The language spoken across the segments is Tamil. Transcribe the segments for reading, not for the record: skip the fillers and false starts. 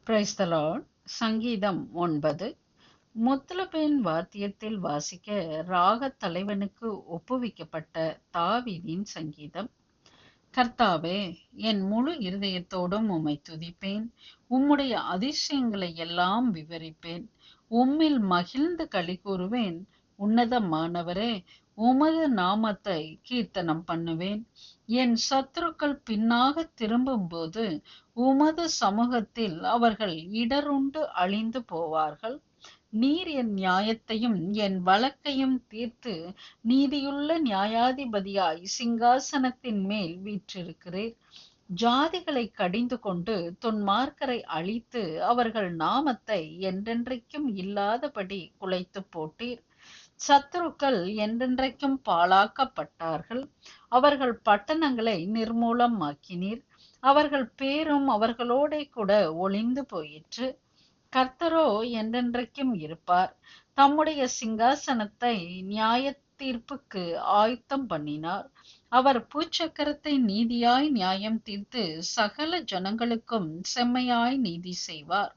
Praise the Lord. சங்கீதம் 9. முத்துலபேன் வாத்தியத்தில் வாசிக்க ராகத் தலைவனுக்கு ஒப்புவிக்கப்பட்ட தாவீதின் சங்கீதம். கர்த்தாவே, என் முழு இருதயத்தோடும் உம்மை துதிப்பேன். உம்முடைய அதிசயங்களை எல்லாம் விவரிப்பேன். உம்மில் மகிழ்ந்து களி கூறுவேன். உன்னதமானவரே, உமது நாமத்தை கீர்த்தனம் பண்ணுவேன். என் சத்துருக்கள் பின்னாக திரும்பும்போது உமது சமூகத்தில் அவர்கள் இடருண்டு அழிந்து போவார்கள். நீர் என் நியாயத்தையும் என் வழக்கையும் தீர்த்து நீதியுள்ள நியாயாதிபதியாய் சிங்காசனத்தின் மேல் வீற்றிருக்கிறீர். ஜாதிகளை கடிந்து கொண்டு துன்மார்க்கரை அழித்து அவர்கள் நாமத்தை என்றென்றைக்கும் இல்லாதபடி குலைத்து போட்டீர். சத்துருக்கள் என்றென்றைக்கும் பாழாக்கப்பட்டார்கள். அவர்கள் பட்டணங்களை நிர்மூலமாக்கினீர். அவர்கள் பேரும் அவர்களோட கூட ஒளிந்து போயிற்று. கர்த்தரோ என்றென்றைக்கும் இருப்பார். தம்முடைய சிங்காசனத்தை நியாய தீர்ப்புக்கு ஆயத்தம் பண்ணினார். அவர் பூச்சக்கரத்தை நீதியாய் நியாயம் தீர்த்து சகல ஜனங்களுக்கும் செம்மையாய் நீதி செய்வார்.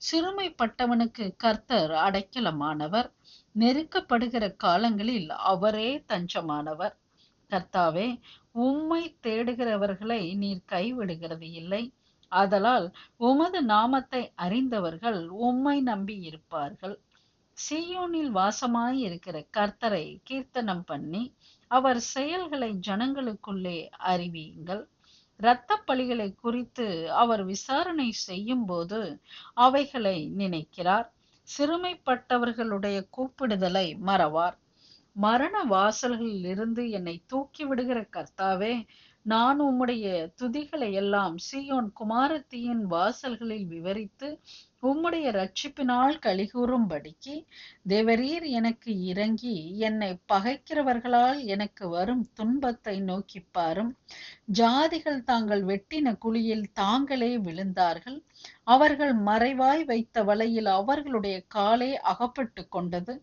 சிறுமைப்பட்டவனுக்கு கர்த்தர் அடைக்கலமானவர். நெருக்கப்படுகிற காலங்களில் அவரே தஞ்சமானவர். கர்த்தாவே, உம்மை தேடுகிறவர்களை நீர் கைவிடுகிறது இல்லை. ஆதலால் உமது நாமத்தை அறிந்தவர்கள் உம்மை நம்பி இருப்பார்கள். சீயோனில் வாசமாய் இருக்கிற கர்த்தரை கீர்த்தனம் பண்ணி அவர் செயல்களை ஜனங்களுக்குள்ளே அறிவியுங்கள். இரத்த பலிகளை குறித்து அவர் விசாரணை செய்யும் போது அவைகளை நினைக்கிறார். சிறுமைப்பட்டவர்களுடைய கூப்பிடுதலை மறவார். மரண வாசல்களில் இருந்து என்னை தூக்கி விடுகிற கர்த்தாவே, நான் உம்முடைய துதிகளை எல்லாம் சீயோன் குமாரத்தியின் வாசல்களில் விவரித்து உம்முடைய இரட்சிப்பினால் களிகூறும்படிக்கு தேவரீர் எனக்கு இறங்கி என்னை பகைக்கிறவர்களால் எனக்கு வரும் துன்பத்தை நோக்கி பாரும். ஜாதிகள் தாங்கள் வெட்டின குழியில் தாங்களே விழுந்தார்கள். அவர்கள் மறைவாய் வைத்த வலையில் அவர்களுடைய காலே அகப்பட்டு கொண்டது.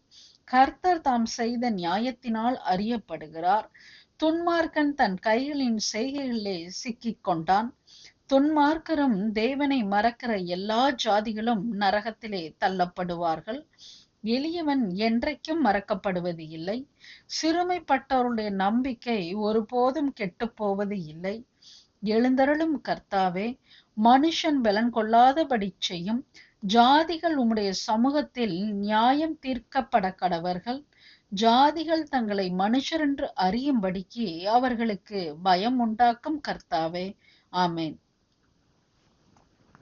கர்த்தர் தாம் செய்த நியாயத்தினால் அறியப்படுகிறார். துன்மார்க்கன் தன் கைகளின் செய்கைகளிலே சிக்கிக் கொண்டான். துன்மார்க்கரும் தேவனை மறக்கிற எல்லா ஜாதிகளும் நரகத்திலே தள்ளப்படுவார்கள். எளியவன் என்றைக்கும் மறக்கப்படுவது இல்லை. சிறுமைப்பட்டவருடைய நம்பிக்கை ஒருபோதும் கெட்டு போவது இல்லை. எழுந்தருளும் கர்த்தாவே, மனுஷன் பலன் கொள்ளாதபடி செய்யும். ஜாதிகள் உம்முடைய சமூகத்தில் நியாயம் தீர்க்கப்பட கடவர்கள். ஜாதிகள் தங்களை மனுஷர் என்று அறியும்படிக்கு அவர்களுக்கு பயம் உண்டாக்கும் கர்த்தாவே. ஆமேன்.